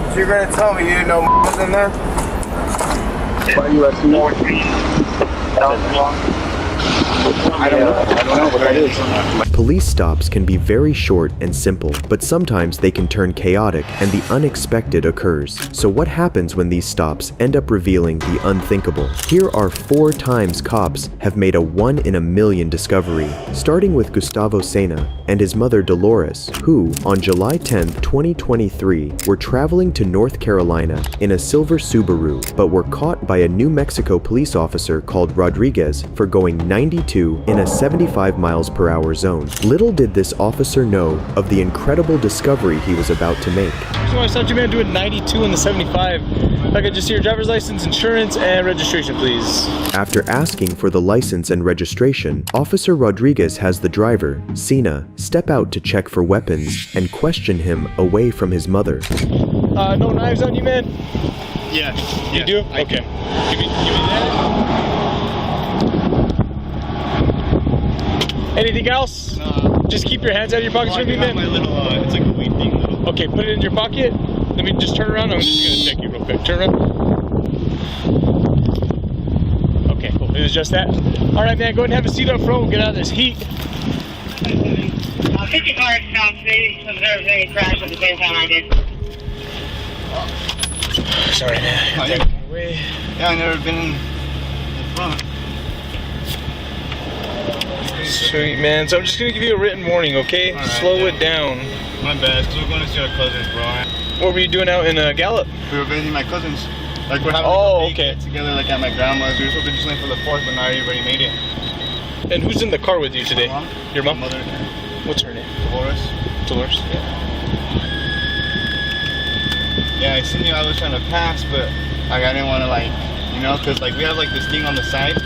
So you're gonna tell me you didn't know was in there? Why are you asking me? I don't know what that is. Police stops can be very short and simple, but sometimes they can turn chaotic and the unexpected occurs. So what happens when these stops end up revealing the unthinkable? Here are 4 times cops have made a 1 in a million discovery, starting with Gustavo Sena and his mother Dolores, who, on July 10, 2023, were traveling to North Carolina in a silver Subaru, but were caught by a New Mexico police officer called Rodriguez for going 92 in a 75 miles per hour zone. Little did this officer know of the incredible discovery he was about to make. So I saw you man doing 92 in the 75. If I could just see your driver's license, insurance, and registration, please. After asking for the license and registration, Officer Rodriguez has the driver, Sena, step out to check for weapons and question him away from his mother. No knives on you, man? Yeah. You do? Okay. Give me that. Anything else? No. Just keep your hands out of your pockets for me, man. My little, it's like a weed thing. Little. Okay, put it in your pocket. Let me just turn around. I'm just gonna check you real quick. Turn around. Okay, cool. It was just that. All right, man. Go ahead and have a seat up front. We'll get out of this heat. 50 cars down street, observed any crash at the same time I did. Sorry, man. Yeah, I've never been in front. Sweet, man. So I'm just gonna give you a written warning, okay? Right, Slow it down. My bad, because we're going to see our cousins, bro. What were you doing out in Gallup? We were visiting my cousins. Like, we're having Oh, a big okay. get together, like, at my grandma's. We were supposed to just leave for the 4th, but now everybody made it. And who's in the car with you today? My mom. Your mom? My mother. What's her name? Dolores. Dolores. Yeah, I seen you. I was trying to pass, but like I didn't want to, like, you know, because like we have like this thing on the side.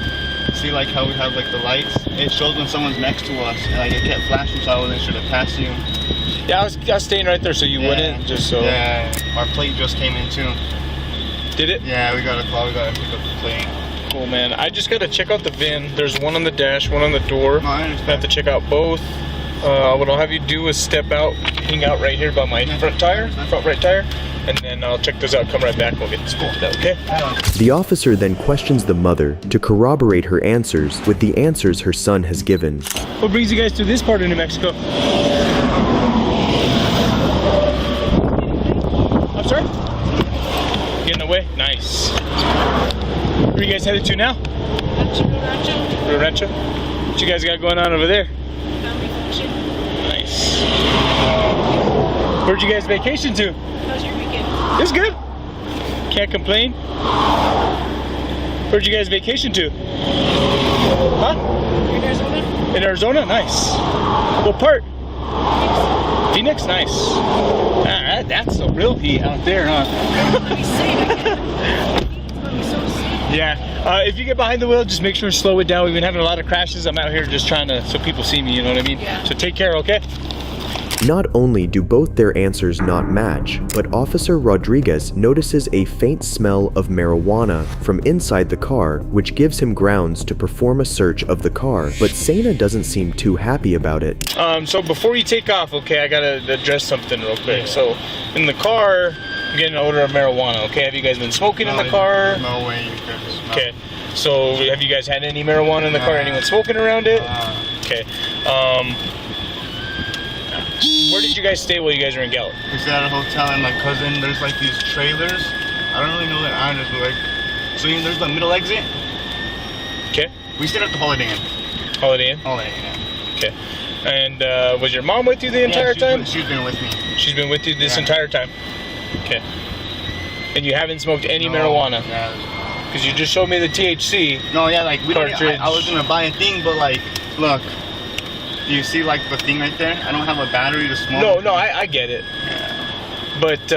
See, like how we have like the lights. It shows when someone's next to us, and like it kept flashing, so I wasn't sure to pass you. Yeah, I was staying right there so you wouldn't, just so. Yeah, our plate just came in too. Did it? Yeah, we got a call. We got to pick up the plate. Cool, man. I just gotta check out the VIN. There's one on the dash, one on the door. No, I I understand. have to check out both. What I'll have you do is step out, hang out right here by my front right tire, and then I'll check this out, come right back, we'll get this pulled out, okay? The officer then questions the mother to corroborate her answers with the answers her son has given. What brings you guys to this part of New Mexico? I'm sorry? Getting away? Nice. Where are you guys headed to now? Rio Rancho. What you guys got going on over there? Nice. Where'd you guys vacation to? How was your weekend? It's good. Can't complain. Where'd you guys vacation to? Huh? In Arizona? In Arizona? Nice. What part? Phoenix? Nice. Ah, that's the real heat out there, huh? Let me say that. I'm so sick. Yeah. If you get behind the wheel, just make sure to slow it down. We've been having a lot of crashes. I'm out here just trying to, so people see me, you know what I mean? Yeah. So take care, okay? Not only do both their answers not match, but Officer Rodriguez notices a faint smell of marijuana from inside the car, which gives him grounds to perform a search of the car, but Sena doesn't seem too happy about it. So before you take off, okay, I gotta address something real quick. So in the car, I'm getting an odor of marijuana, okay? Have you guys been smoking in the car? No way you could smell. Okay. So have you guys had any marijuana in the car? Anyone smoking around it? Okay. Where did you guys stay while you guys were in Gallup? We stayed at a hotel, and my cousin, there's like these trailers. I don't really know their address, but like, so you know, there's the middle exit. Okay. We stayed at the Holiday Inn. Holiday Inn? Holiday Inn, yeah. Okay. And was your mom with you the entire time? She's been with me. She's been with you this entire time? Okay. And you haven't smoked any marijuana? Yeah. Because you just showed me the THC. No, yeah, like, we don't, Cartridge. I was gonna buy a thing, but like, look. Do you see like the thing right there? I don't have a battery to smoke. No, I get it. Yeah. But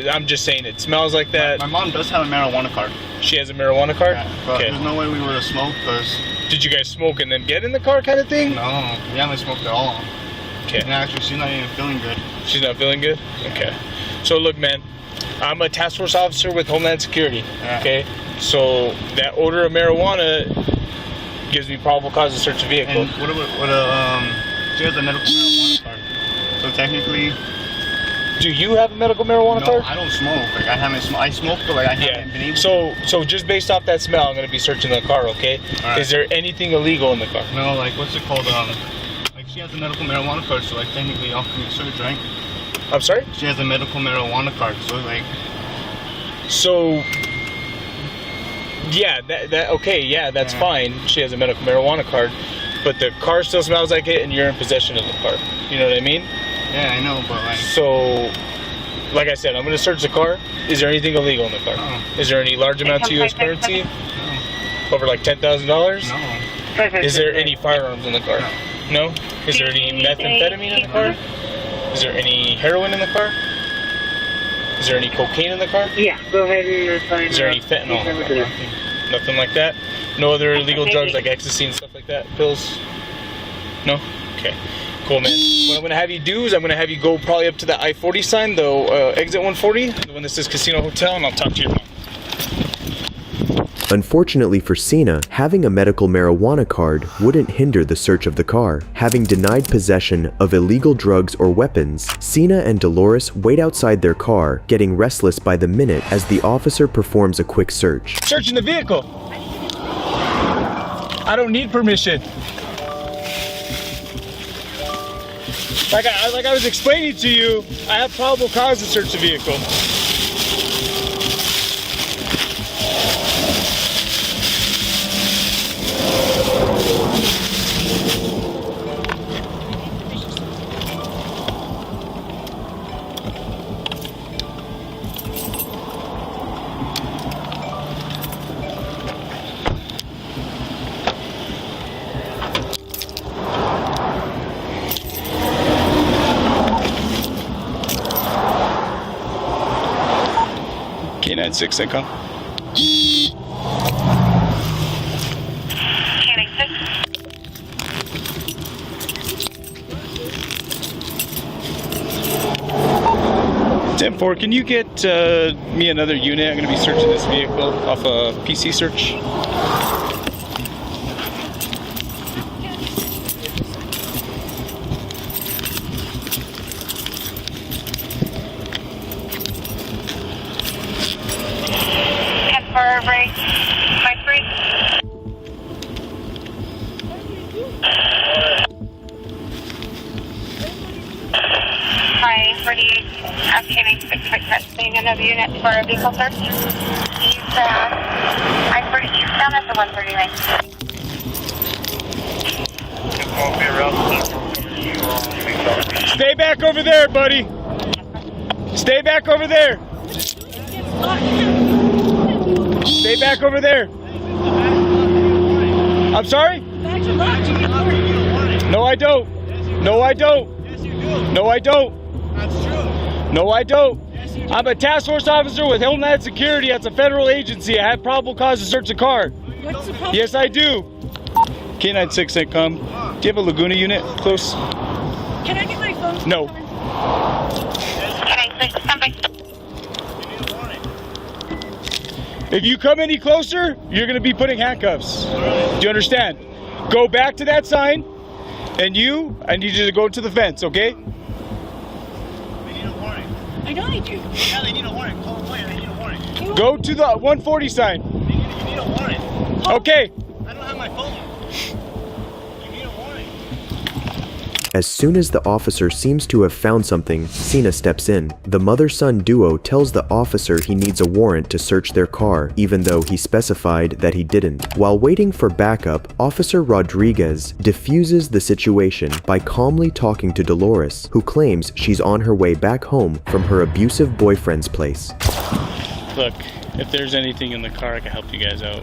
I'm just saying it smells like that. My mom does have a marijuana card. She has a marijuana card? Yeah, but Okay. there's no way we would have smoked because... Did you guys smoke and then get in the car kind of thing? No, we haven't smoked at all. Okay. And actually, she's not even feeling good. She's not feeling good? Okay. So look, man, I'm a task force officer with Homeland Security, Yeah. okay? So that odor of marijuana gives me probable cause to search a vehicle. And she has a medical marijuana card. So technically, Do you have a medical marijuana No, card? I don't smoke. Like I haven't smoked. I smoked, but like I haven't been able. So just based off that smell, I'm gonna be searching the car. Okay. Alright. Is there anything illegal in the car? No, like what's it called? Like she has a medical marijuana card, so like technically y'all can search, right? I'm sorry. She has a medical marijuana card, so like. So. Yeah. Okay. Yeah. That's Yeah. fine. She has a medical marijuana card, but the car still smells like it, and you're in possession of the car. You know what I mean? Yeah, I know, but like. So. Like I said, I'm gonna search the car. Is there anything illegal in the car? No. Is there any large amounts of U.S. currency? Over like $10,000? No. Is there any firearms in the car? No. Is there any methamphetamine in the car? Is there any heroin in the car? Is there any cocaine in the car? Yeah, go ahead and find Is there any fentanyl in the car? Nothing like that? No other illegal drugs like ecstasy and stuff like that? Pills? No? Okay. Cool, man. What I'm going to have you do is I'm going to have you go probably up to the I-40 sign, the exit 140, the one that says Casino Hotel, and I'll talk to your mom. Unfortunately for Cena, having a medical marijuana card wouldn't hinder the search of the car. Having denied possession of illegal drugs or weapons, Cena and Dolores wait outside their car, getting restless by the minute as the officer performs a quick search. Searching the vehicle. I don't need permission. Like I was explaining to you, I have probable cause to search the vehicle. K96, I come. Ten-4, can you get me another unit? I'm going to be searching this vehicle off a PC search. Another unit for a vehicle search. He's down at the 139. Stay back over there, buddy. Stay back over there. Stay back over there. I'm sorry? No, I don't. No, I don't. No, I don't. No, I don't. I'm a task force officer with Homeland Security. That's a federal agency. I have probable cause to search a car. What's the problem? Yes, I do. K96, I come. Do you have a Laguna unit close? Can I get my phone? No. If you come any closer, you're going to be putting handcuffs. Do you understand? Go back to that sign, and I need you to go to the fence, okay? I know I do. Yeah, they need a warrant. Call the player. They need a warrant. Go to the 140 sign. You need a warrant. Okay. I don't have my phone. You need a warrant. As soon as the officer seems to have found something, Cena steps in. The mother-son duo tells the officer he needs a warrant to search their car, even though he specified that he didn't. While waiting for backup, Officer Rodriguez diffuses the situation by calmly talking to Dolores, who claims she's on her way back home from her abusive boyfriend's place. Look, if there's anything in the car, I can help you guys out.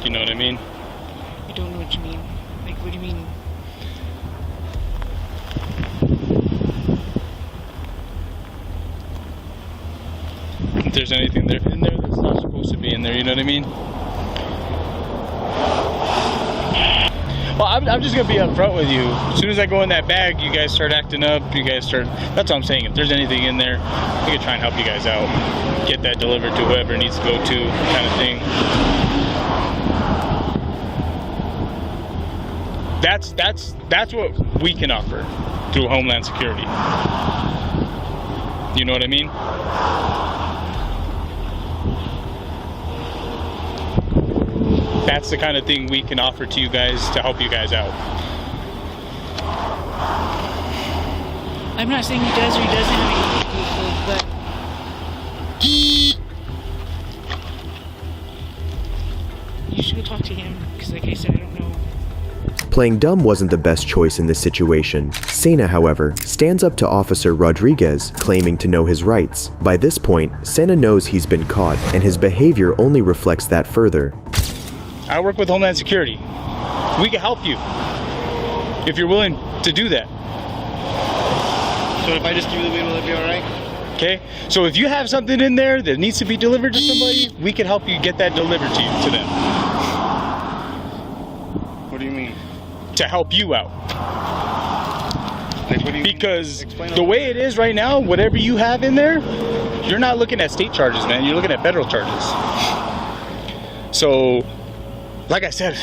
You know what I mean? I don't know what you mean. Like, what do you mean? If there's anything there in there that's not supposed to be in there, you know what I mean? Well, I'm just gonna be upfront with you. As soon as I go in that bag, you guys start acting up. That's what I'm saying. If there's anything in there, we can try and help you guys out. Get that delivered to whoever it needs to go to, kind of thing. That's what we can offer through Homeland Security. You know what I mean? That's the kind of thing we can offer to you guys to help you guys out. I'm not saying he does or he doesn't have any vehicle, but you should go talk to him, because like I said, I don't know. Playing dumb wasn't the best choice in this situation. Sena, however, stands up to Officer Rodriguez, claiming to know his rights. By this point, Sena knows he's been caught, and his behavior only reflects that further. I work with Homeland Security. We can help you if you're willing to do that. So if I just give you the weed, will it be alright? Okay? So if you have something in there that needs to be delivered to somebody, we can help you get that delivered to them. What do you mean? To help you out. Like, what do you Because explain the way it is right now, whatever you have in there, you're not looking at state charges, man. You're looking at federal charges. So, like I said,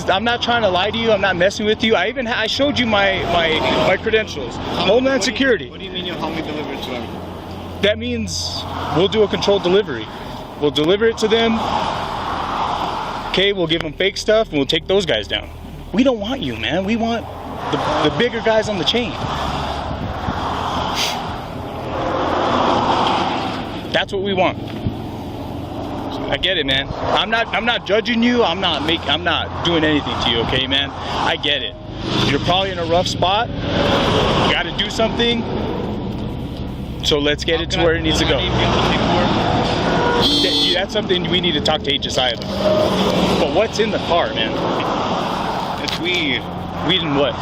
I'm not trying to lie to you. I'm not messing with you. I showed you my credentials. Homeland Security. What do you mean you'll help me deliver it to them? That means we'll do a controlled delivery. We'll deliver it to them. Okay, we'll give them fake stuff and we'll take those guys down. We don't want you, man. We want the bigger guys on the chain. That's what we want. I get it, man. I'm not judging you. I'm not doing anything to you, okay, man? I get it. You're probably in a rough spot. You got to do something. So let's get it to where it needs to go. That's something we need to talk to HSI about. But what's in the car, man? It's weed. Weed and what?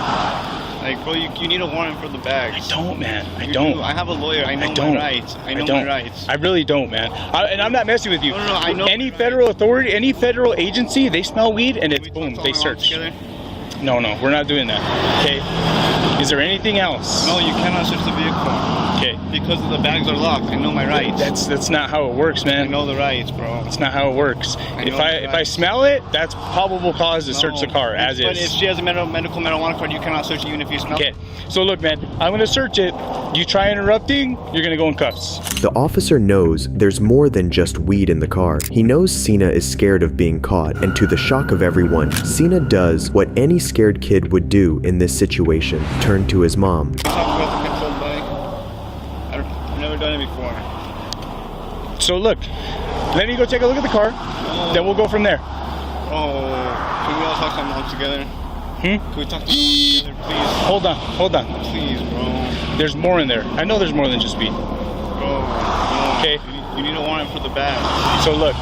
Like, bro, you need a warrant for the bags. I don't, man. I You don't. do. I have a lawyer. I know don't. my rights. I know don't. my rights. I really don't, man. And I'm not messing with you. No, I know Any my federal authority, any federal agency, they smell weed and it's Can we boom, talk they all around search. together? No, we're not doing that. Okay. Is there anything else? No, you cannot search the vehicle. Okay. Because the bags are locked. I know my rights. That's not how it works, I man. know the rights, bro. That's not how it works. I If know I the if I rights. smell it, that's probable cause to search the car as But if is. she has a medical marijuana card, you cannot search it even if you smell Okay. it. So look, man, I'm gonna search it. You try interrupting, you're gonna go in cuffs. The officer knows there's more than just weed in the car. He knows Sena is scared of being caught, and to the shock of everyone, Sena does what any scared kid would do in this situation: turn to his mom. Talk about the controlled buy. I've never done it before. So look, let me go take a look at the car, then we'll go from there. Oh, can we all talk to my mom together? Can we talk to my mom together, please? Hold on. Please, bro. There's more in there. I know there's more than just weed. Bro, no. Okay. You need a warrant for the bag. So look,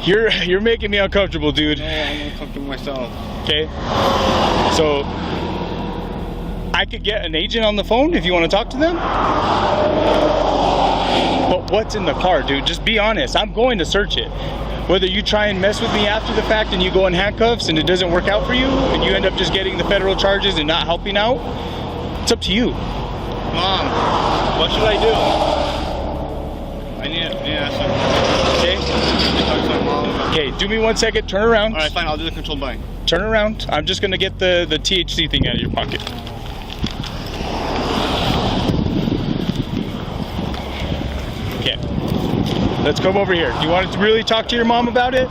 you're making me uncomfortable, dude. No, I'm uncomfortable myself. Okay. So I could get an agent on the phone if you want to talk to them. But what's in the car, dude? Just be honest. I'm going to search it. Whether you try and mess with me after the fact and you go in handcuffs and it doesn't work out for you and you end up just getting the federal charges and not helping out, it's up to you. Mom, what should I do? I need to ask her. Okay? I talk to my mom about Okay, do me 1 second. Turn around. Alright, fine, I'll do the controlled buy. Turn around. I'm just going to get the THC thing out of your pocket. Okay. Let's come over here. Do you want to really talk to your mom about it?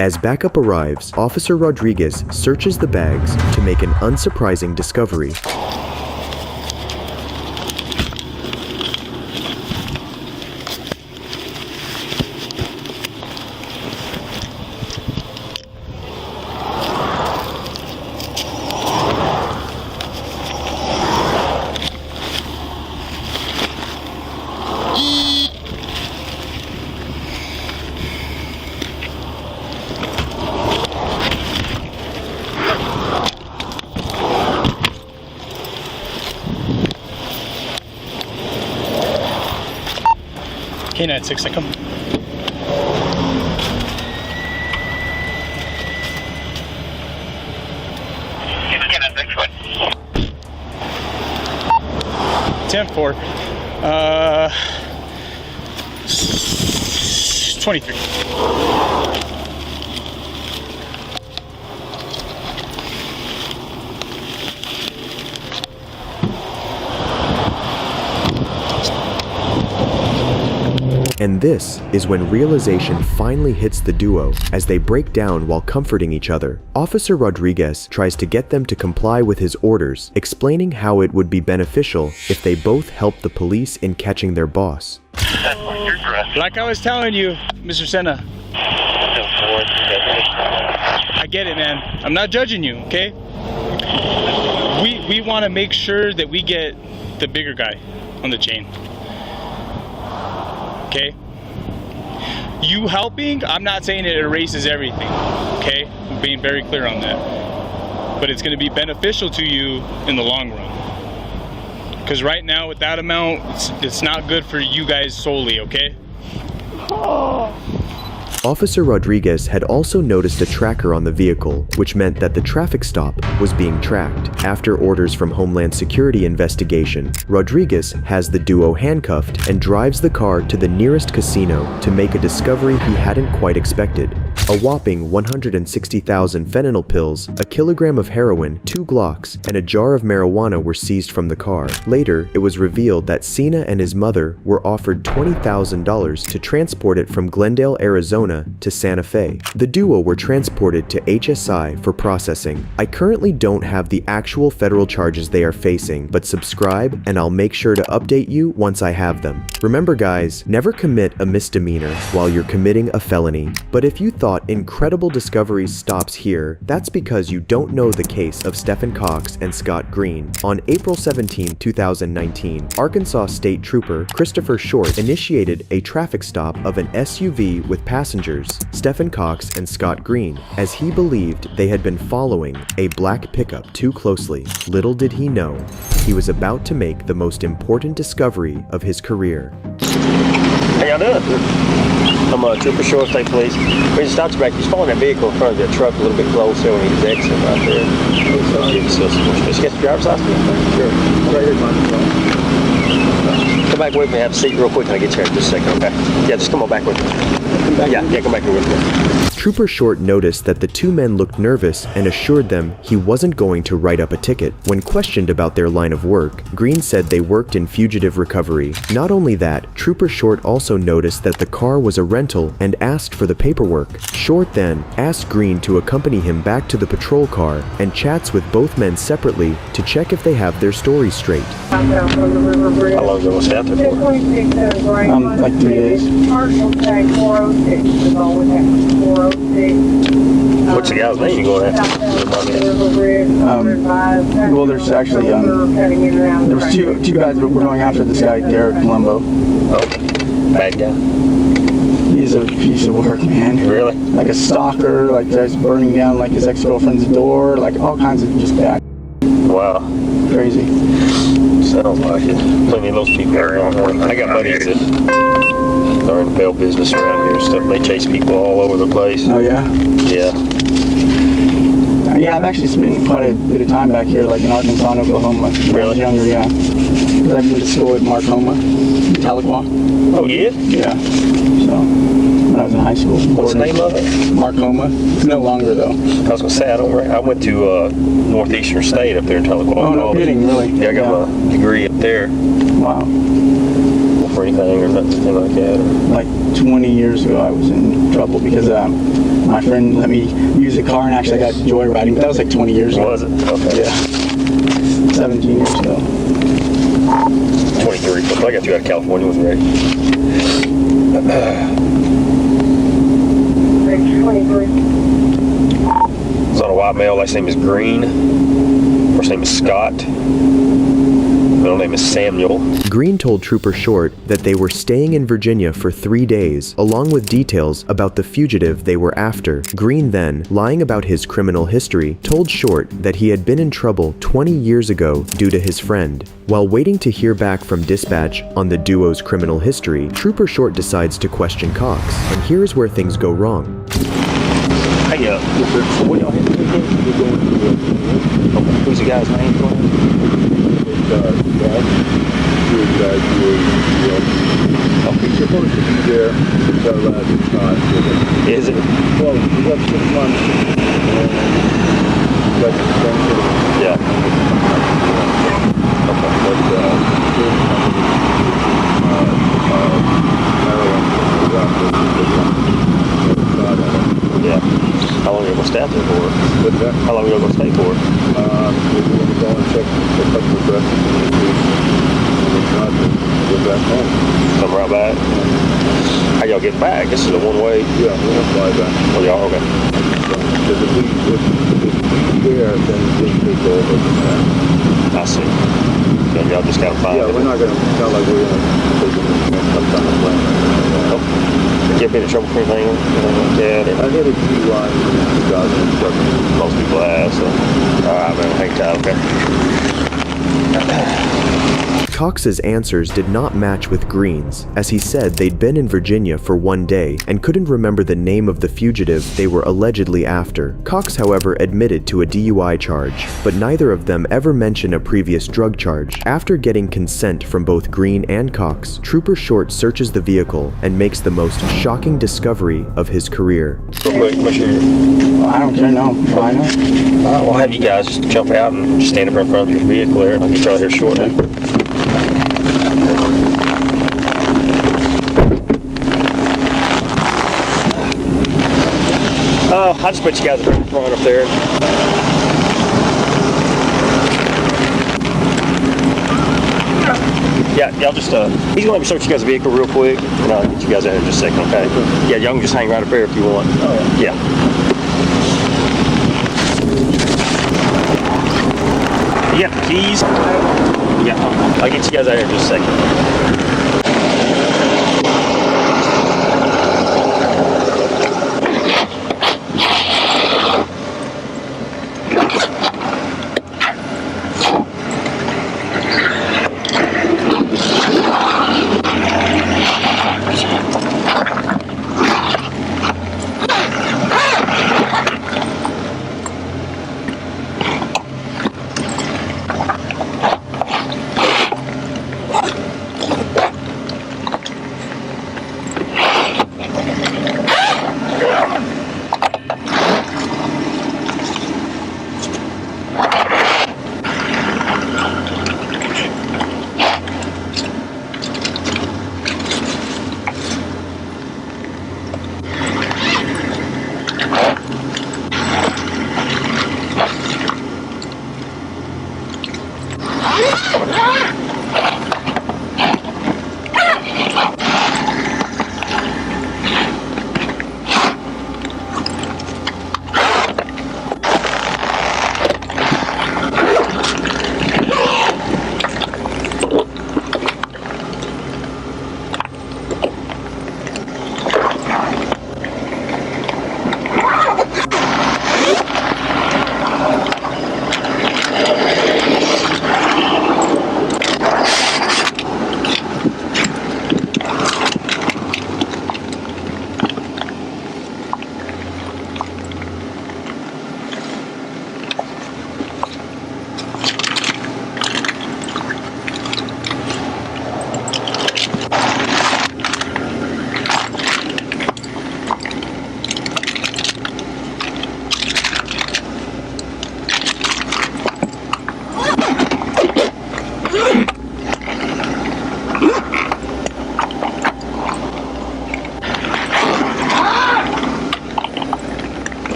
As backup arrives, Officer Rodriguez searches the bags to make an unsurprising discovery. K96, I come. Ten 4. 23. And this is when realization finally hits the duo as they break down while comforting each other. Officer Rodriguez tries to get them to comply with his orders, explaining how it would be beneficial if they both helped the police in catching their boss. Like I was telling you, Mr. Senna. I get it, man. I'm not judging you, okay? We want to make sure that we get the bigger guy on the chain. Okay? You helping, I'm not saying it erases everything, okay? I'm being very clear on that. But it's going to be beneficial to you in the long run. Because right now, with that amount, it's not good for you guys solely, okay? Officer Rodriguez had also noticed a tracker on the vehicle, which meant that the traffic stop was being tracked. After orders from Homeland Security investigation, Rodriguez has the duo handcuffed and drives the car to the nearest casino to make a discovery he hadn't quite expected. A whopping 160,000 fentanyl pills, a kilogram of heroin, 2 Glocks, and a jar of marijuana were seized from the car. Later, it was revealed that Cena and his mother were offered $20,000 to transport it from Glendale, Arizona to Santa Fe. The duo were transported to HSI for processing. I currently don't have the actual federal charges they are facing, but subscribe and I'll make sure to update you once I have them. Remember guys, never commit a misdemeanor while you're committing a felony. But if you thought Incredible Discoveries stops here, that's because you don't know the case of Stephen Cox and Scott Green. On April 17, 2019, Arkansas State Trooper Christopher Short initiated a traffic stop of an SUV with passengers, Stephen Cox and Scott Green, as he believed they had been following a black pickup too closely. Little did he know, he was about to make the most important discovery of his career. How y'all doing? I'm Trooper Short, State Police. We just stopped you back. He's following that vehicle in front of the truck a little bit closer when he was exiting right there. Just get the driver's license? Sure. Right here, come back with me, have a seat real quick, and I'll get you here in just a second, okay? Yeah, just come on back with me. Yeah, come back here with me. Trooper Short noticed that the two men looked nervous and assured them he wasn't going to write up a ticket. When questioned about their line of work, Green said they worked in fugitive recovery. Not only that, Trooper Short also noticed that the car was a rental and asked for the paperwork. Short then asked Green to accompany him back to the patrol car and chats with both men separately to check if they have their stories straight. How long ago was that there for? Like 3 days. What's the guy's name you going after? Well, there's actually, there was two guys that were going after this guy, Derek Colombo. Oh, bad guy. He's a piece of work, man. Really? Like a stalker, like just burning down like his ex-girlfriend's door, like all kinds of just bad. Wow. Crazy. Sounds like it. Plenty of those people around. I got buddies that are in the bail business around here and stuff. They chase people all over the place. Oh yeah? Yeah. Yeah, I've actually spent quite a bit of time back here, like in Arkansas and Oklahoma. When I was younger, yeah. Because I went to school at Markhoma, Tahlequah. Oh yeah? Yeah. So, when I was in high school. What's the name of it? Markhoma. It's no longer though. I was gonna say I went to Northeastern State up there in Tahlequah. Oh, no kidding, really? Yeah, I got my degree up there. Wow. For anything or nothing like that. Like 20 years ago, I was in trouble because my friend let me use a car and actually I got joyriding. But that was like 20 years ago. Was it? Okay. Yeah. 17 years ago. 23. But I got you out of California, wasn't ready. It's on a white male. Last name is Green. First name is Scott. Middle name is Samuel. Green told Trooper Short that they were staying in Virginia for 3 days, along with details about the fugitive they were after. Green then, lying about his criminal history, told Short that he had been in trouble 20 years ago due to his friend. While waiting to hear back from dispatch on the duo's criminal history, Trooper Short decides to question Cox, and here's where things go wrong. Hey, so what y'all hit? Who's the guy's name? He's supposed to be there until last time. Is it? Well, we got 6 months. Yeah. But, Yeah. How long are you going to stay out there for? What's that? How long are you going to stay for? We're going to go and check a couple of dresses and if not, go back home. Come right back? How y'all get back? This is a one-way? Yeah, we're going to fly back. Oh, y'all, okay. Because if we there, then we'll take over from that. I see. So y'all just got to find Yeah, it. we're not going to sound like we're going to take it and come down the plane. You ever been in trouble for anything like that? I did a DUI in 2007. Most people have, so. Alright, man, hang tight, okay. Cox's answers did not match with Green's, as he said they'd been in Virginia for one day and couldn't remember the name of the fugitive they were allegedly after. Cox, however, admitted to a DUI charge, but neither of them ever mentioned a previous drug charge. After getting consent from both Green and Cox, Trooper Short searches the vehicle and makes the most shocking discovery of his career. Real quick, make sure I don't care, no. Why not? Alright, we'll have you guys just jump out and just stand up in front of your vehicle there, and I'll get y'all here shortly. I just put you guys up in front up there. Yeah, y'all just, he's gonna let me search you guys' vehicle real quick, and I'll get you guys out here in just a second, okay? Yeah, y'all can just hang right up there if you want. Oh, yeah. You got the keys? Yeah, I'll get you guys out here in just a second.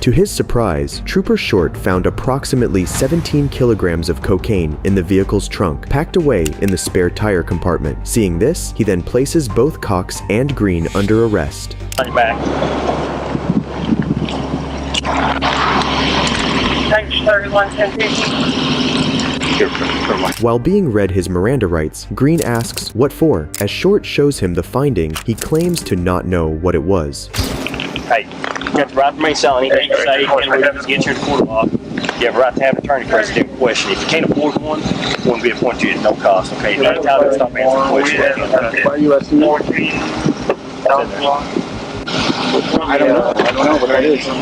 To his surprise, Trooper Short found approximately 17 kilograms of cocaine in the vehicle's trunk, packed away in the spare tire compartment. Seeing this, he then places both Cox and Green under arrest. Back. Thanks, 3110. While being read his Miranda rights, Green asks, "What for?" As Short shows him the finding, he claims to not know what it was. Hey, you got the right to remain silent. Anything you say, and we just get your court off. You have a right to have an attorney present to question. If you can't afford one, it won't be appointed to you at no cost. Okay, anytime they stop answering questions. Why are you asking me? I don't know. I don't know what that is. I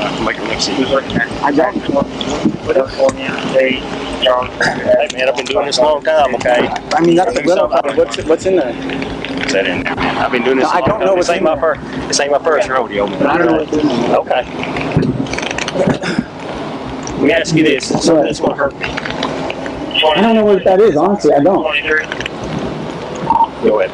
don't. Hey man, I've been doing this a long time, okay? I mean, that's a little. What's in there? Is that in there, man? I've been doing this No, I don't know what's in there. This ain't my first rodeo, man. I don't know what's in there. Okay. Let me ask you this. It's something that's going to hurt me. I don't know what that is, honestly. I don't. Go ahead.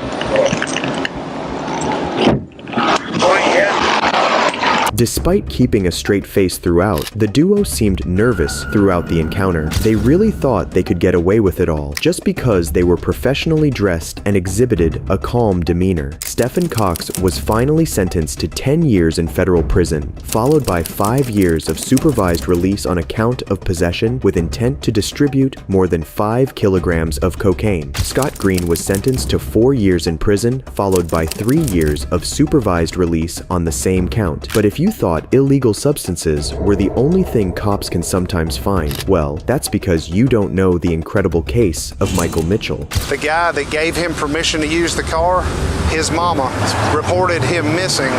Despite keeping a straight face throughout, the duo seemed nervous throughout the encounter. They really thought they could get away with it all, just because they were professionally dressed and exhibited a calm demeanor. Stephen Cox was finally sentenced to 10 years in federal prison, followed by 5 years of supervised release on account of possession with intent to distribute more than 5 kilograms of cocaine. Scott Green was sentenced to 4 years in prison, followed by 3 years of supervised release on the same count. But if you thought illegal substances were the only thing cops can sometimes find, well, that's because you don't know the incredible case of Michael Mitchell. The guy that gave him permission to use the car, his mama reported him missing.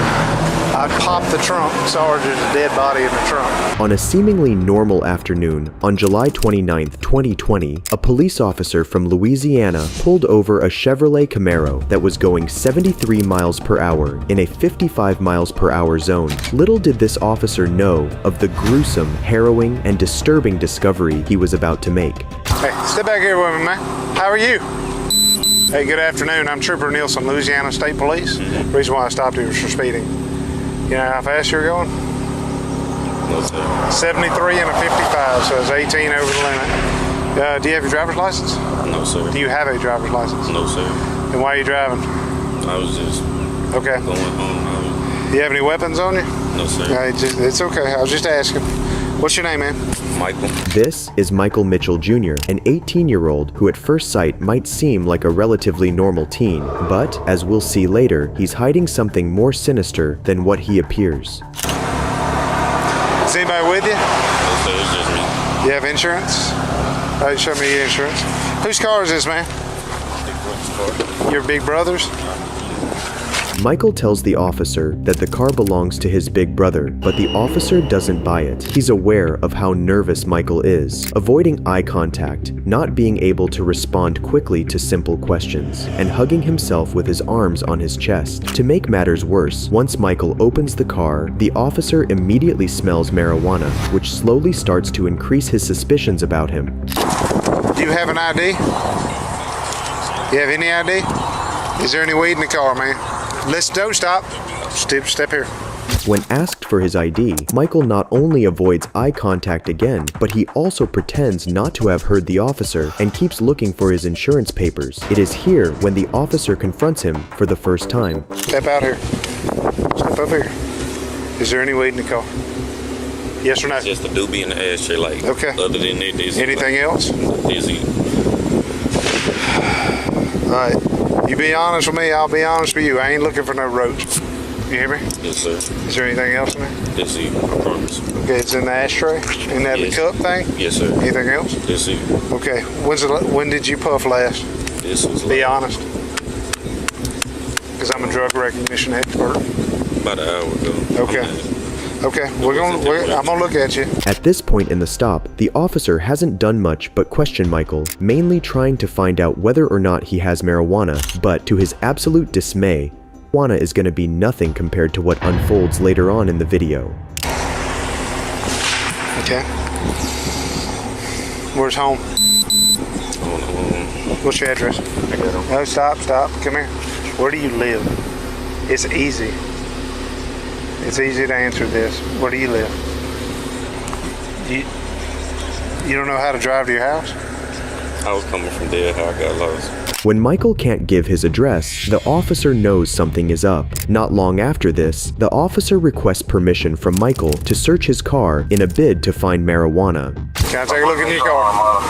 I popped the trunk, saw her just a dead body in the trunk. On a seemingly normal afternoon, on July 29, 2020, a police officer from Louisiana pulled over a Chevrolet Camaro that was going 73 miles per hour in a 55 miles per hour zone. Little did this officer know of the gruesome, harrowing, and disturbing discovery he was about to make. Hey, step back here with me, man. How are you? Hey, good afternoon. I'm Trooper Nielsen, Louisiana State Police. The reason why I stopped you was for speeding. You know how fast you're going? No, sir. 73 and a 55, so it's 18 over the limit. Do you have your driver's license? No, sir. Do you have a driver's license? No, sir. And why are you driving? I was just Okay. going home. Do you have any weapons on you? No, sir. It's okay. I was just asking. What's your name, man? Michael. This is Michael Mitchell Jr., an 18-year-old who at first sight might seem like a relatively normal teen, but as we'll see later, he's hiding something more sinister than what he appears. Is anybody with you? No, sir. It's just me. You have insurance? All right, show me your insurance. Whose car is this, man? Your big brother's? Michael tells the officer that the car belongs to his big brother, but the officer doesn't buy it. He's aware of how nervous Michael is, avoiding eye contact, not being able to respond quickly to simple questions, and hugging himself with his arms on his chest. To make matters worse, once Michael opens the car, the officer immediately smells marijuana, which slowly starts to increase his suspicions about him. Do you have an ID? You have any ID? Is there any weed in the car, man? Don't stop. Step here. When asked for his ID, Michael not only avoids eye contact again, but he also pretends not to have heard the officer and keeps looking for his insurance papers. It is here when the officer confronts him for the first time. Step out here. Step up here. Is there any weed in the car? Yes or no? Just a doobie in the ashtray, like. Okay. Other than that, there's anything else? Dizzy. All right. You be honest with me, I'll be honest with you. I ain't looking for no roach. You hear me? Yes, sir. Is there anything else in there? Dizzy. I promise. Okay, it's in the ashtray? In that Yes. cup thing? Yes, sir. Anything else? Dizzy. Okay. When did you puff last? This was Be like honest. Because I'm a drug recognition expert. about an hour ago. Okay. Okay, I'm gonna look at you. At this point in the stop, the officer hasn't done much but question Michael, mainly trying to find out whether or not he has marijuana, but to his absolute dismay, marijuana is going to be nothing compared to what unfolds later on in the video. Okay. Where's home? What's your address? I got him. No, stop. Come here. Where do you live? It's easy. It's easy to answer this. Where do you live? You don't know how to drive to your house? I was coming from there, how I got lost. When Michael can't give his address, the officer knows something is up. Not long after this, the officer requests permission from Michael to search his car in a bid to find marijuana. Can I take a look in your car?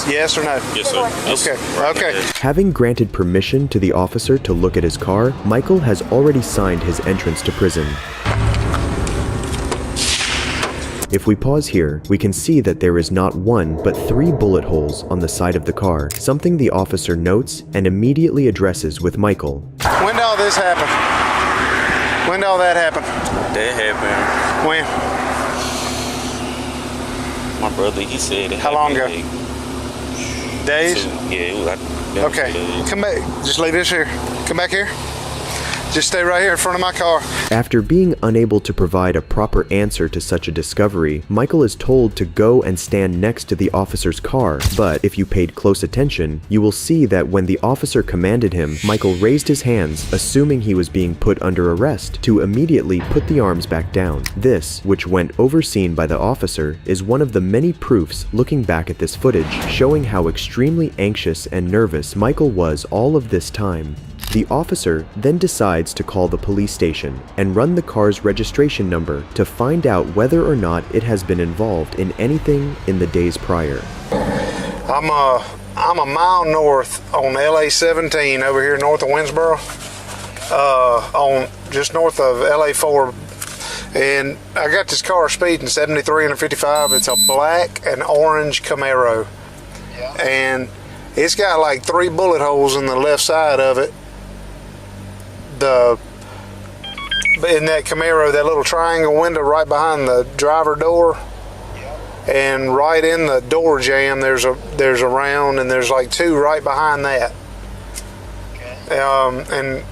Yes or no? Yes, sir. Yes. Okay. Having granted permission to the officer to look at his car, Michael has already signed his entrance to prison. If we pause here, we can see that there is not one, but 3 bullet holes on the side of the car, something the officer notes and immediately addresses with Michael. When did all this happen? When did all that happen? That happened. When? My brother, he said it How long ago? happened, Days? Yeah, it was like. Okay, come back. Just leave this here. Come back here. Just stay right here in front of my car. After being unable to provide a proper answer to such a discovery, Michael is told to go and stand next to the officer's car, but if you paid close attention, you will see that when the officer commanded him, Michael raised his hands, assuming he was being put under arrest, to immediately put the arms back down. This, which went overseen by the officer, is one of the many proofs looking back at this footage, showing how extremely anxious and nervous Michael was all of this time. The officer then decides to call the police station and run the car's registration number to find out whether or not it has been involved in anything in the days prior. I'm a mile north on LA 17 over here north of Winsboro, on just north of LA 4, and I got this car speeding 73 and a 55. It's a black and orange Camaro, and it's got like 3 bullet holes in the left side of it. In that Camaro, that little triangle window right behind the driver door, and right in the door jamb there's a round, and there's like 2 right behind that. And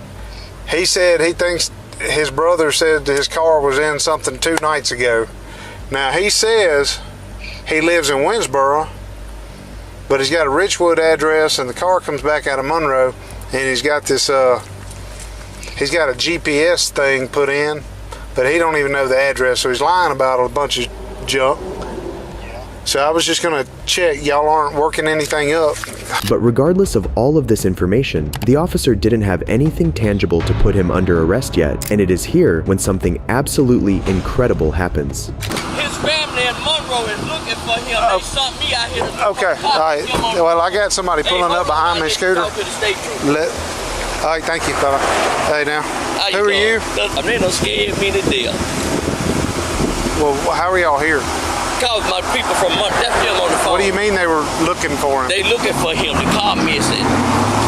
he said he thinks his brother said his car was in something 2 nights ago. Now he says he lives in Winsboro, but he's got a Richwood address, and the car comes back out of Monroe, and he's got this he's got a GPS thing put in, but he don't even know the address, so he's lying about a bunch of junk. So I was just gonna check y'all aren't working anything up. But regardless of all of this information, the officer didn't have anything tangible to put him under arrest yet, and it is here when something absolutely incredible happens. His family in Monroe is looking for him. They sent me out here to Okay, all right. Well, I got somebody pulling up behind me, Scooter. All right, thank you, fella. Hey, now, who are you? I'm in no scared me to death. Well, how are y'all here? Cause my people from Monroe, that's him on the phone. What do you mean they were looking for him? They looking for him. The car missing.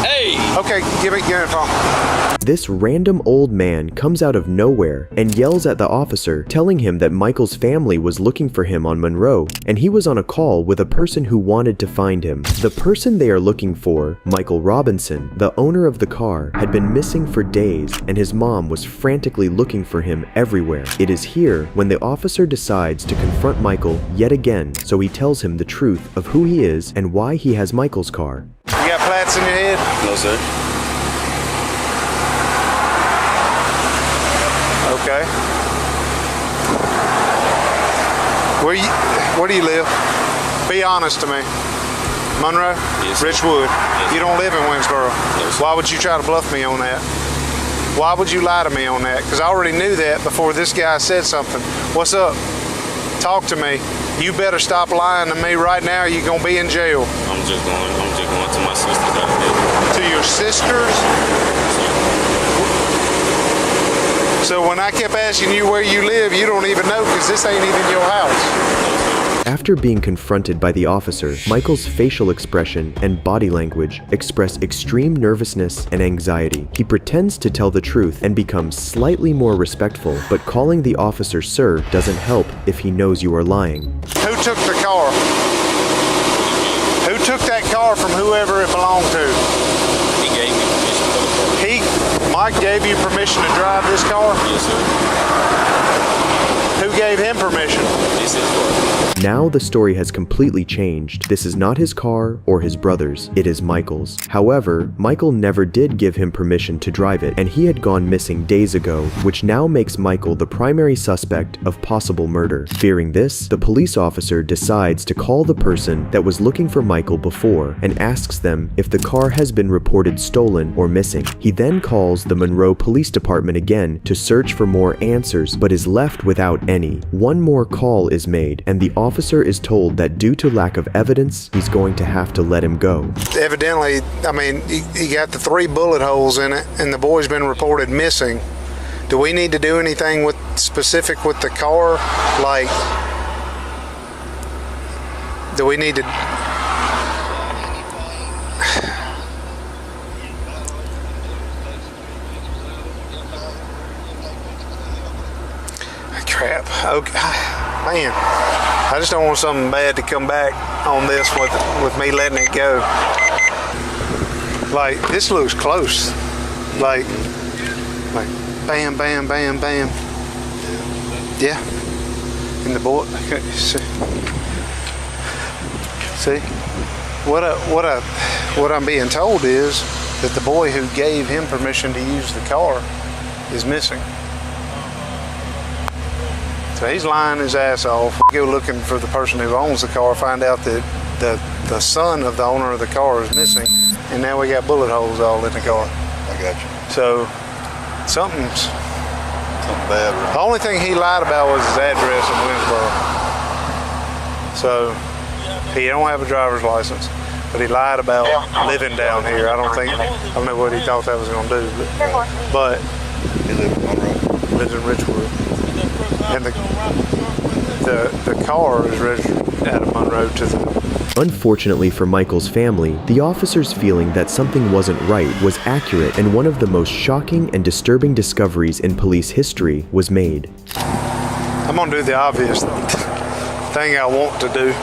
Hey. Okay, give me the phone. This random old man comes out of nowhere and yells at the officer, telling him that Michael's family was looking for him on Monroe, and he was on a call with a person who wanted to find him. The person they are looking for, Michael Robinson, the owner of the car, had been missing for days, and his mom was frantically looking for him everywhere. It is here when the officer decides to confront Michael yet again, so he tells him the truth of who he is and why he has Michael's car. You got plaits in your head? No, sir. Okay. Where do you live? Be honest to me. Monroe? Yes, sir. Richwood? Yes, You don't live in Winsboro? No, sir. Why would you try to bluff me on that? Why would you lie to me on that? Because I already knew that before this guy said something. What's up? Talk to me. You better stop lying to me right now, or you're going to be in jail. I'm just going to my sister's house. To your sister's? So when I kept asking you where you live, you don't even know because this ain't even your house. After being confronted by the officer, Michael's facial expression and body language express extreme nervousness and anxiety. He pretends to tell the truth and becomes slightly more respectful, but calling the officer sir doesn't help if he knows you are lying. Who took the car? Who took that car from whoever it belonged to? He gave me permission for the car. Mike gave you permission to drive this car? Yes, sir. Who gave him permission? This is what. Now the story has completely changed. This is not his car or his brother's, it is Michael's. However, Michael never did give him permission to drive it, and he had gone missing days ago, which now makes Michael the primary suspect of possible murder. Fearing this, the police officer decides to call the person that was looking for Michael before and asks them if the car has been reported stolen or missing. He then calls the Monroe Police Department again to search for more answers, but is left without any. One more call is made, and the officer is told that due to lack of evidence, he's going to have to let him go. Evidently, I mean, he got the 3 bullet holes in it, and the boy's been reported missing. Do we need to do anything with specific with the car? Like, do we need to? trap. Okay, man. I just don't want something bad to come back on this with me letting it go. Like, this looks close. Like bam, bam, bam, bam. Yeah. And the boy, see, what I'm being told is that the boy who gave him permission to use the car is missing. So he's lying his ass off. We go looking for the person who owns the car, find out that the son of the owner of the car is missing, and now we got bullet holes all in the car. I got you. So something's bad. Right? The only thing he lied about was his address in Winsboro. So he don't have a driver's license, but he lied about living down here. I don't know what he thought that was going to do, but He lives in Monroe. lives in Richwood. And the car is registered out of Monroe to the. Unfortunately for Michael's family, the officer's feeling that something wasn't right was accurate, and one of the most shocking and disturbing discoveries in police history was made. I'm gonna do the obvious thing I want to do.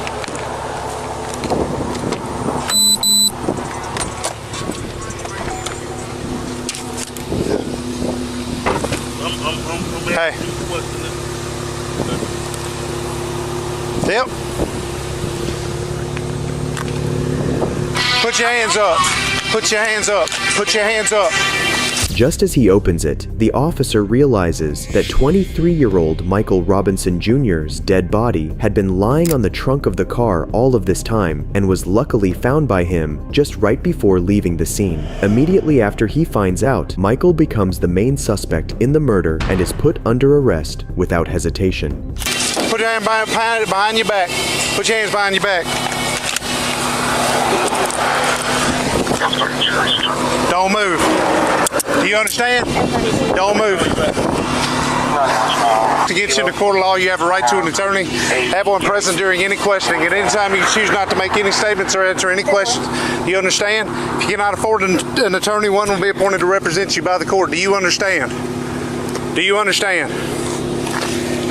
Hey. Yep. Put your hands up. Put your hands up. Put your hands up. Just as he opens it, the officer realizes that 23-year-old Michael Robinson Jr.'s dead body had been lying on the trunk of the car all of this time and was luckily found by him just right before leaving the scene. Immediately after he finds out, Michael becomes the main suspect in the murder and is put under arrest without hesitation. Put your hand behind your back. Put your hands behind your back. Don't move. Do you understand? Don't move. To get you into court of law, you have a right to an attorney. Have one present during any questioning. At any time, you choose not to make any statements or answer any questions. Do you understand? If you cannot afford an attorney, one will be appointed to represent you by the court. Do you understand? Do you understand?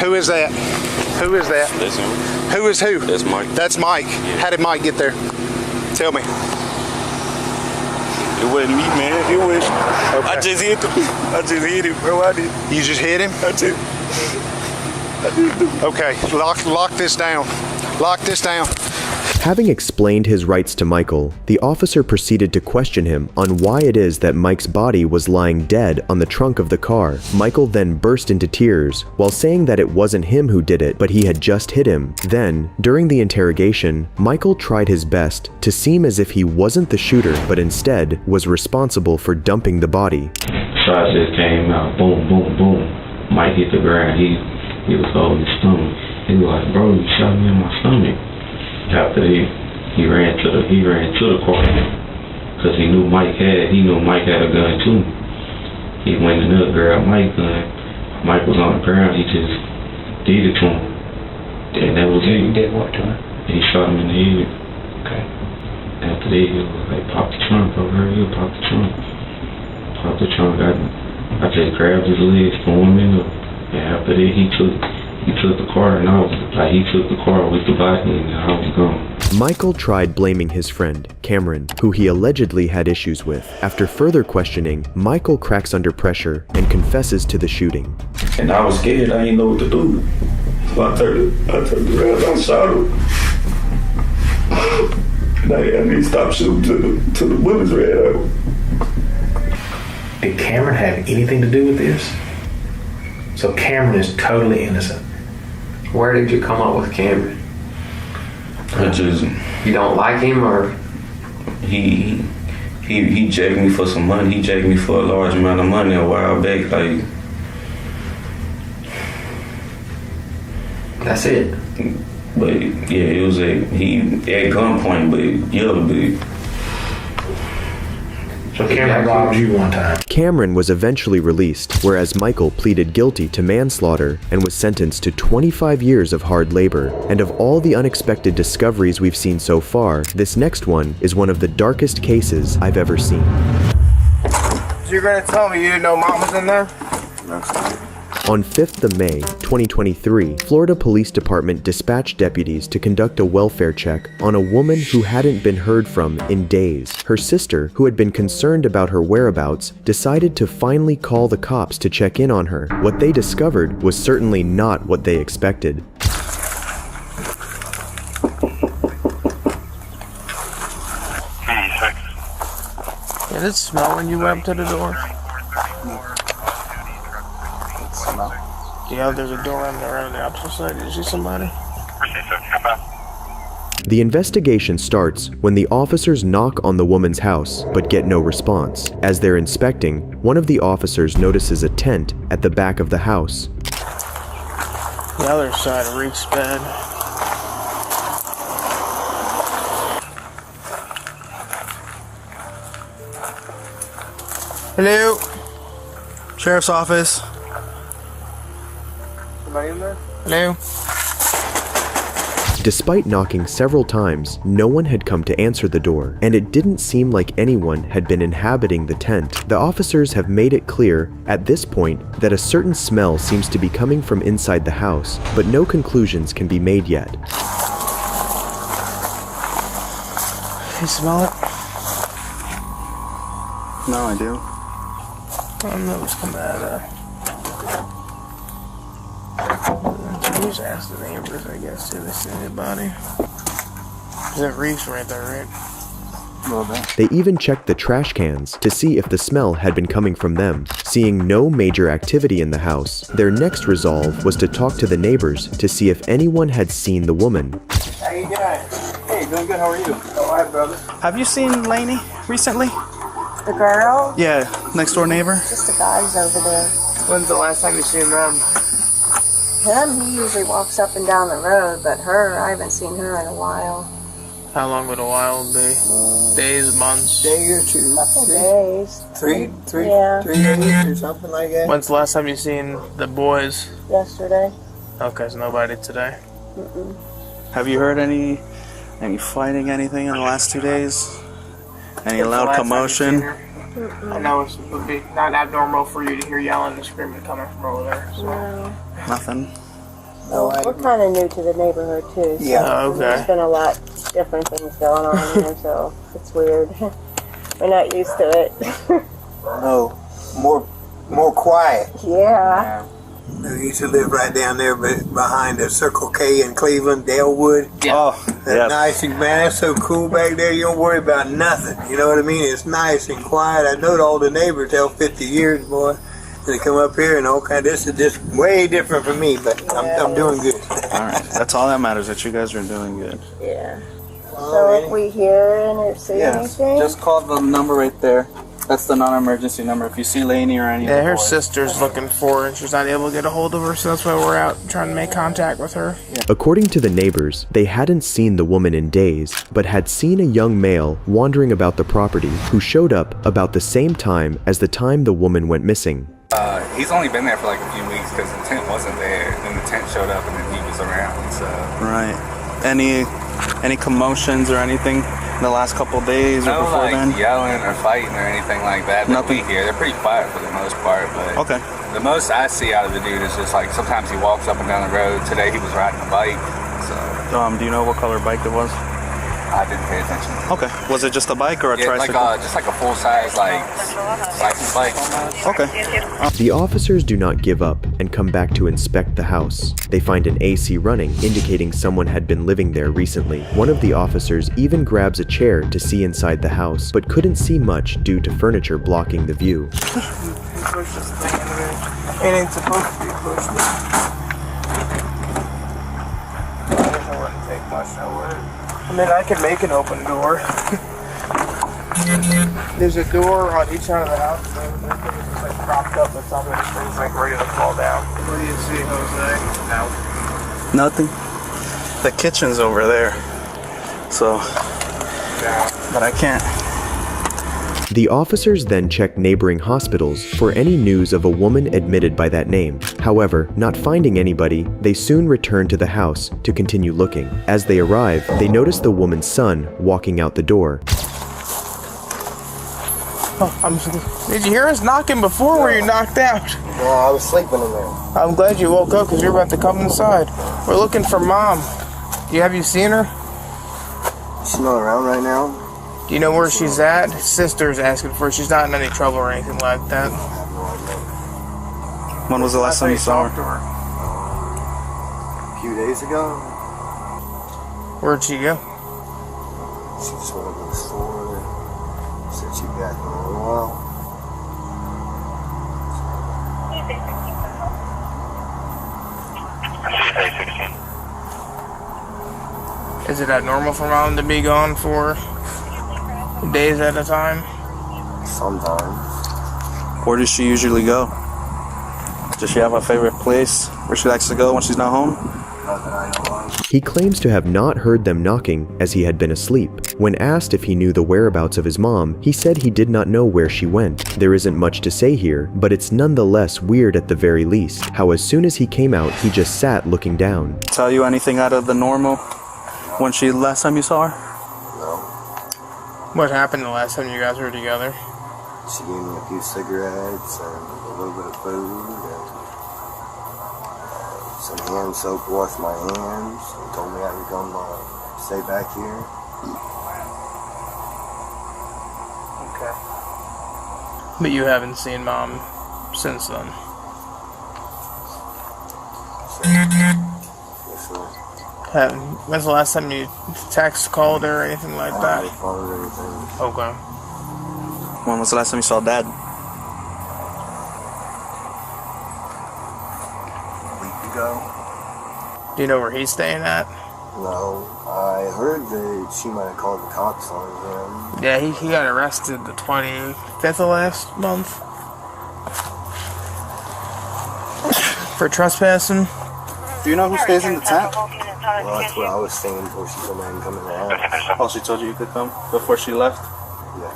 Who is that? Who is that? That's him. Who is who? That's Mike. That's Mike. Yeah. How did Mike get there? Tell me. It wasn't me, man. It was. Okay. I just hit him, bro. I did. You just hit him? I did. Okay, lock this down. Lock this down. Having explained his rights to Michael, the officer proceeded to question him on why it is that Mike's body was lying dead on the trunk of the car. Michael then burst into tears while saying that it wasn't him who did it, but he had just hit him. Then, during the interrogation, Michael tried his best to seem as if he wasn't the shooter, but instead was responsible for dumping the body. Shots just came out, boom, boom, boom. Mike hit the ground. He was holding his stomach. He was like, bro, you shot me in my stomach. After he ran to the car because he knew Mike had a gun too. He went in there, grabbed Mike's gun. Mike was on the ground. He just did it to him, and that was it. You did what to him? He shot him in the head. Okay. After that, he was like, pop the trunk over here, pop the trunk. Pop the trunk. I just grabbed his legs, threw him in there. And after that, he took the car, and he took the car with the body, and I was gone. Michael tried blaming his friend, Cameron, who he allegedly had issues with. After further questioning, Michael cracks under pressure and confesses to the shooting. And I was scared, I didn't know what to do. So I turned around, I shot him. And he stopped shooting till the bullets ran out. Did Cameron have anything to do with this? So Cameron is totally innocent. Where did you come up with Cameron? You don't like him, or he jacked me for some money. He jacked me for a large amount of money a while back. Like, that's it. But yeah, it was he at gunpoint. But yeah, So Cameron robbed you one time. Cameron was eventually released, whereas Michael pleaded guilty to manslaughter and was sentenced to 25 years of hard labor. And of all the unexpected discoveries we've seen so far, this next one is one of the darkest cases I've ever seen. You're gonna tell me you didn't know Mom was in there? No. On 5th of May, 2023, Florida Police Department dispatched deputies to conduct a welfare check on a woman who hadn't been heard from in days. Her sister, who had been concerned about her whereabouts, decided to finally call the cops to check in on her. What they discovered was certainly not what they expected. Did it smell when you went up to the door? Yeah, there's a door on the opposite side. Did you see somebody? The investigation starts when the officers knock on the woman's house, but get no response. As they're inspecting, one of the officers notices a tent at the back of the house. The other side reeks bad. Hello? Sheriff's office. Somebody in there? Hello? Despite knocking several times, no one had come to answer the door, and it didn't seem like anyone had been inhabiting the tent. The officers have made it clear at this point that a certain smell seems to be coming from inside the house, but no conclusions can be made yet. You smell it? No, I do. I don't know what's coming out of that. Just ask the neighbors, I guess, if they see anybody. There's that reeks right there, right? A little bit. They even checked the trash cans to see if the smell had been coming from them. Seeing no major activity in the house, their next resolve was to talk to the neighbors to see if anyone had seen the woman. How you doing? Hey, doing good. How are you? All right, brother. Have you seen Lainey recently? The girl? Yeah, next door neighbor. Just the guys over there. When's the last time you seen them? Him, he usually walks up and down the road, but her, I haven't seen her in a while. How long would a while be? Days, months? Day or two. Couple days. Three Yeah. 3 days or something like that. When's the last time you seen the boys? Yesterday. Okay, so nobody today. Mm-mm. Have you heard any fighting, anything in the last 2 days? Any When's the loud last time you commotion? seen her? I know it would be not abnormal for you to hear yelling and screaming coming from over there. So. No. Nothing. Well, we're kind of new to the neighborhood too. So Yeah, okay. There's been a lot different things going on here, so it's weird. We're not used to it. No, more quiet. Yeah. I used to live right down there behind the Circle K in Cleveland, Dalewood. Yeah. Oh, that's nice. And man, that's so cool back there. You don't worry about nothing. You know what I mean? It's nice and quiet. I know all the neighbors held 50 years, boy. They come up here and all kind. This is just way different for me, but I'm doing good. All right, that's all that matters. That you guys are doing good. Yeah. So if we hear or see anything, Just call the number right there. That's the non-emergency number. If you see Lainey or any Yeah, of the her boys. sister's looking for her and she's not able to get a hold of her, so that's why we're out trying to make contact with her. According to the neighbors, they hadn't seen the woman in days, but had seen a young male wandering about the property who showed up about the same time as the time the woman went missing. He's only been there for like a few weeks because the tent wasn't there. Then the tent showed up and then he was around. So Right. Any commotions or anything in the last couple days or no before like then? yelling or fighting or anything like that. Nothing here. They're pretty quiet for the most part. But Okay. the most I see out of the dude is just like sometimes he walks up and down the road. Today he was riding a bike. So Do you know what color bike it was? I didn't pay attention. Okay. Was it just a bike or a Yeah, tricycle? just like a full size like license bike. Okay. The officers do not give up and come back to inspect the house. They find an AC running, indicating someone had been living there recently. One of the officers even grabs a chair to see inside the house, but couldn't see much due to furniture blocking the view. It ain't supposed to be pushed. It wouldn't take much, I would. I mean, I could make an open door. There's a door on each side of the house, so everything is just like propped up with something that's like ready to fall down. What do you see, Jose? No. Nothing. The kitchen's over there. So, but I can't. The officers then check neighboring hospitals for any news of a woman admitted by that name. However, not finding anybody, they soon return to the house to continue looking. As they arrive, they notice the woman's son walking out the door. Did you hear us knocking before? Were you knocked out? No, I was sleeping in there. I'm glad you woke up because you're about to come inside. We're looking for Mom. Have you seen her? She's not around right now. Do you know where she's at? Sister's asking for her. She's not in any trouble or anything like that. When was the last time you saw her? To her? A few days ago. Where'd she go? She just went to the store. Said she'd be back in a little while. Is it abnormal for Mom to be gone for days at a time? Sometimes. Where does she usually go? Does she have a favorite place where she likes to go when she's not home? Not that I know of. He claims to have not heard them knocking as he had been asleep. When asked if he knew the whereabouts of his mom, he said he did not know where she went. There isn't much to say here, but it's nonetheless weird at the very least, how as soon as he came out, he just sat looking down. Tell you anything out of the normal when she last time you saw her? No. What happened the last time you guys were together? She gave me a few cigarettes and a little bit of food and some hand soap to wash my hands. And told me I could come stay back here. Okay. But you haven't seen Mom since then? Yes, sir. When's the last time you text, called her, or anything like that? I called her anything. Okay. When was the last time you saw Dad? A week ago. Do you know where he's staying at? No. I heard that she might have called the cops on him. Yeah, he got arrested the 25th of last month for trespassing. Do you know who stays in the tent? Well, that's what I was saying before she told me I can come in the house. Oh, she told you could come before she left? Yeah.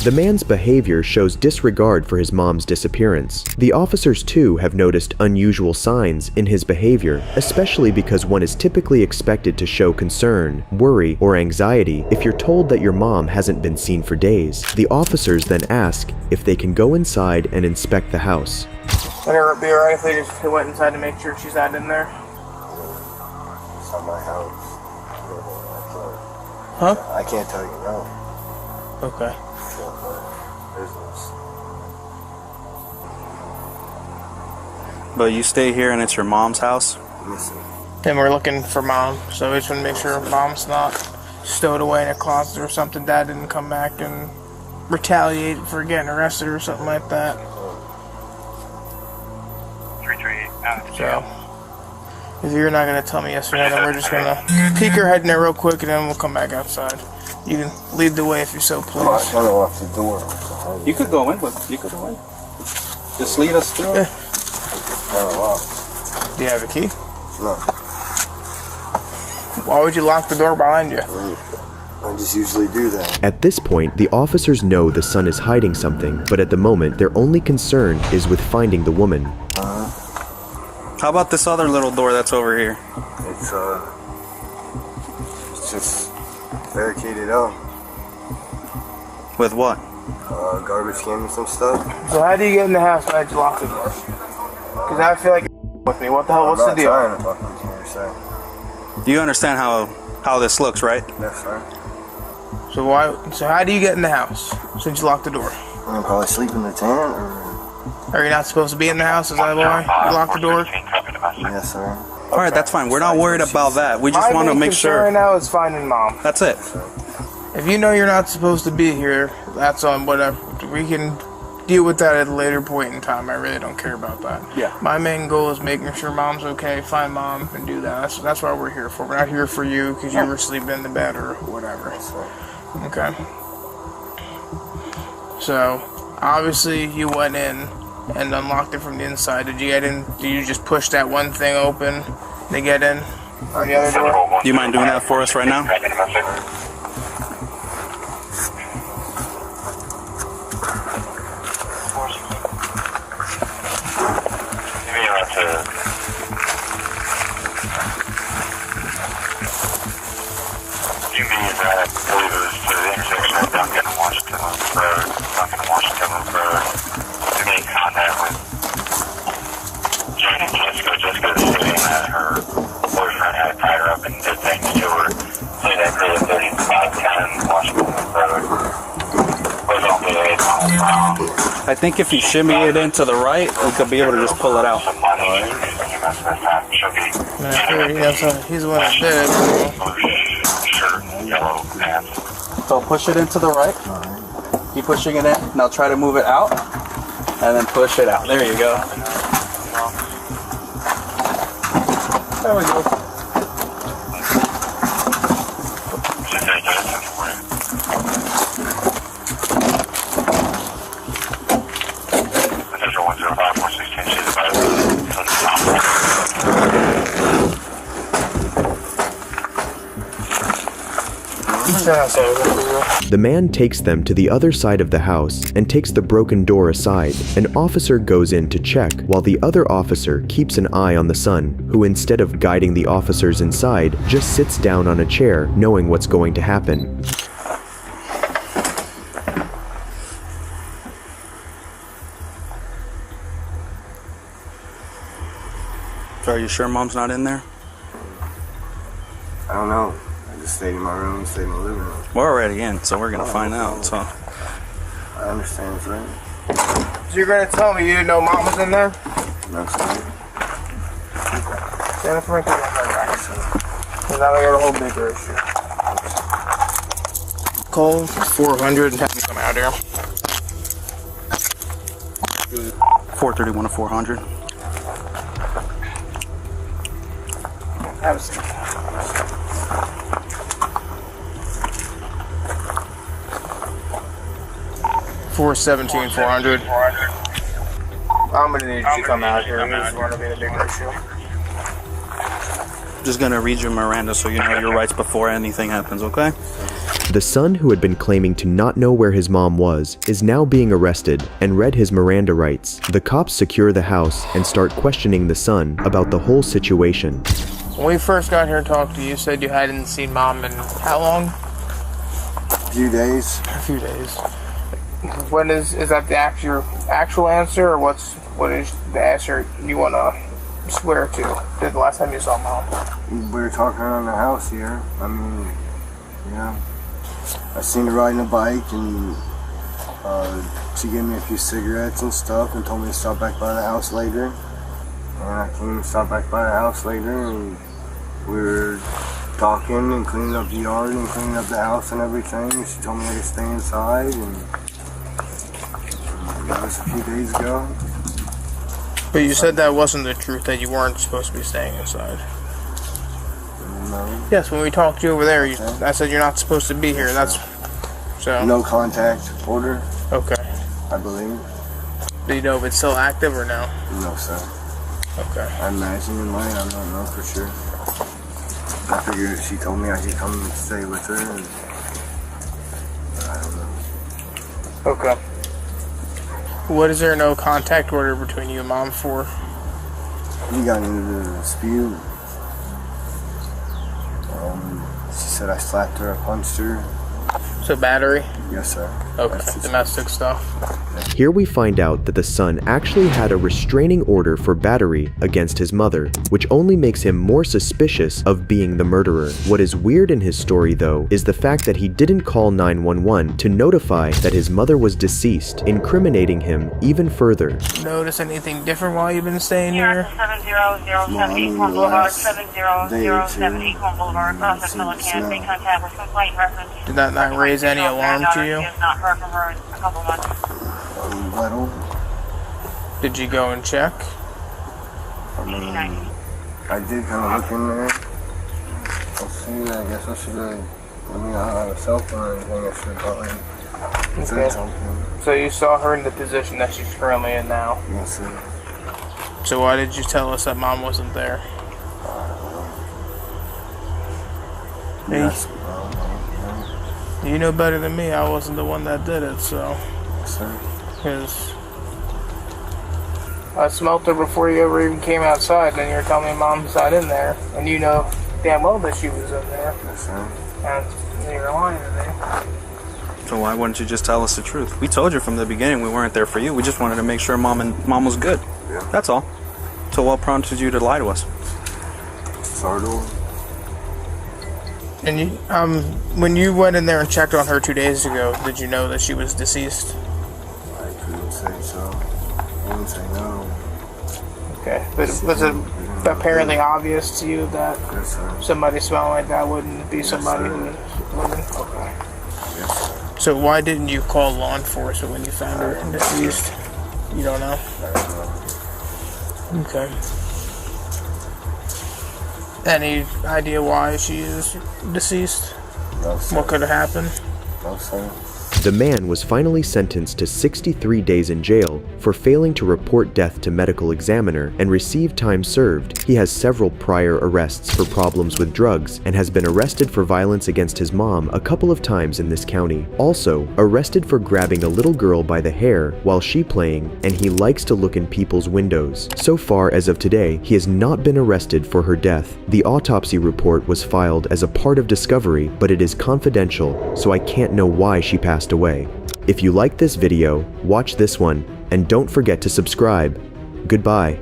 The man's behavior shows disregard for his mom's disappearance. The officers too have noticed unusual signs in his behavior, especially because one is typically expected to show concern, worry, or anxiety if you're told that your mom hasn't been seen for days. The officers then ask if they can go inside and inspect the house. Would it be alright if they just went inside to make sure she's not in there? It's not my house. Huh? I can't tell you no. Okay. Business. But you stay here and it's your mom's house? Yes, sir. And we're looking for Mom, so we just want to make sure Mom's not stowed away in a closet or something. Dad didn't come back and retaliate for getting arrested or something like that. So, if you're not going to tell me yes or no, then we're just going to peek our head in there real quick and then we'll come back outside. You can lead the way if you're so pleased. I'm trying to lock the door. You could go in, but you could go in. Just lead us through. Yeah. Do you have a key? No. Why would you lock the door behind you? I just usually do that. At this point, the officers know the son is hiding something, but at the moment, their only concern is with finding the woman. How about this other little door that's over here? It's just barricaded up. With what? Garbage can and some stuff. So how do you get in the house when you lock the door? Because I feel like you're with me. What the hell? What's the deal? I'm not trying to fuck with you, sir. You understand how this looks, right? Yes, sir. So how do you get in the house since you locked the door? I'm probably sleep in the tent, or... Are you not supposed to be in the house? Is that why you locked the door? Yes, sir. All right, that's fine. We're not worried about that. We just want to make sure. Right now is finding Mom. That's it. If you know you're not supposed to be here, that's on whatever. We can deal with that at a later point in time. I really don't care about that. Yeah. My main goal is making sure Mom's okay, find Mom, and do that. That's what we're here for. We're not here for you because you were sleeping in the bed or whatever. Okay. So, obviously, you went in and unlocked it from the inside. Did you get in? Did you just push that one thing open to get in on the other door? Do you mind doing that for us right now? You mean that I believe it was to the intersection Duncan in Washington Loop Road. Duncan in Washington Loop Road. To make contact with Jane and Jessica. Jessica stating that her boyfriend had tied her up and did things to her. Say that girl at 3510 Washington Loop Road. Was on the 8 mile. I think if you shimmy it into the right, we could be able to just pull it out. He's the one that did it. So push it into the right. Keep pushing it in. Now try to move it out. And then push it out. There you go. There we go. The man takes them to the other side of the house and takes the broken door aside. An officer goes in to check, while the other officer keeps an eye on the son, who instead of guiding the officers inside, just sits down on a chair, knowing what's going to happen. So are you sure mom's not in there? I don't know. I just stayed in my room, stayed in my living room. We're already in, so we're gonna find out. So I understand, friend. So you're gonna tell me you didn't know mom was in there? No, sir. Jennifer, I can't remember actually. Because now we got a whole bigger issue. Call 400 and have me come out here. 431 to 400. Have a seat. $417 400. I'm gonna need you to come out here. This is gonna be the bigger issue. Just gonna read you Miranda so you know your rights before anything happens, okay? The son, who had been claiming to not know where his mom was, is now being arrested and read his Miranda rights. The cops secure the house and start questioning the son about the whole situation. When we first got here and talked to you, you said you hadn't seen mom in how long? A few days. A few days. When is that the actual answer, or what is the answer you want to swear to? The last time you saw mom? We were talking around the house here. I mean, yeah. I seen her riding a bike, and she gave me a few cigarettes and stuff and told me to stop back by the house later. And I came and stopped back by the house later, and we were talking and cleaning up the yard and cleaning up the house and everything. She told me I could stay inside, and that was a few days ago. But you said that wasn't the truth, that you weren't supposed to be staying inside. No. Yes, when we talked to you over there, I said you're not supposed to be here. That's so. No contact order. Okay. I believe. Do you know if it's still active or no? No, sir. Okay. I imagine it might. I don't know for sure. I figured if she told me I could come and stay with her, and I don't know. Okay. What is there no contact order between you and mom for? We got into the dispute. She said I slapped her, I punched her. So battery? Yes, sir. Okay, domestic stuff. Here we find out that the son actually had a restraining order for battery against his mother, which only makes him more suspicious of being the murderer. What is weird in his story, though, is the fact that he didn't call 911 to notify that his mother was deceased, incriminating him even further. Notice anything different while you've been staying here? 70070 Equine Boulevard, 70070 Equine Boulevard, Process Millican, make contact with complaint reference. Did that not raise any alarm to you? Not heard from her in a couple months. Little. Did you go and check? I mean, I did kind of look in there. Let's see, I guess I should have, I don't have a cell phone or anything, I should have probably said something. So you saw her in the position that she's currently in now? Yes, sir. So why did you tell us that mom wasn't there? Yes. You know better than me. I wasn't the one that did it, so. Yes, sir. Because I smelt her before you ever even came outside, and you're telling me mom's not in there, and you know damn well that she was in there. Yes, sir. And you're lying to me. So why wouldn't you just tell us the truth? We told you from the beginning we weren't there for you. We just wanted to make sure mom was good. Yeah. That's all. So what prompted you to lie to us? Sorry. And you, when you went in there and checked on her 2 days ago, did you know that she was deceased? I couldn't say so. I wouldn't say no. Okay, but was it apparently obvious to you that somebody smelling like that wouldn't be somebody who was? Okay. Yes, so why didn't you call law enforcement when you found her deceased? You don't know? Okay. Any idea why she is deceased? No, sir. What could have happened? No, sir. The man was finally sentenced to 63 days in jail for failing to report death to medical examiner and received time served. He has several prior arrests for problems with drugs and has been arrested for violence against his mom a couple of times in this county. Also, arrested for grabbing a little girl by the hair while she playing, and he likes to look in people's windows. So far as of today, he has not been arrested for her death. The autopsy report was filed as a part of discovery, but it is confidential, so I can't know why she passed away. If you like this video, watch this one, and don't forget to subscribe. Goodbye.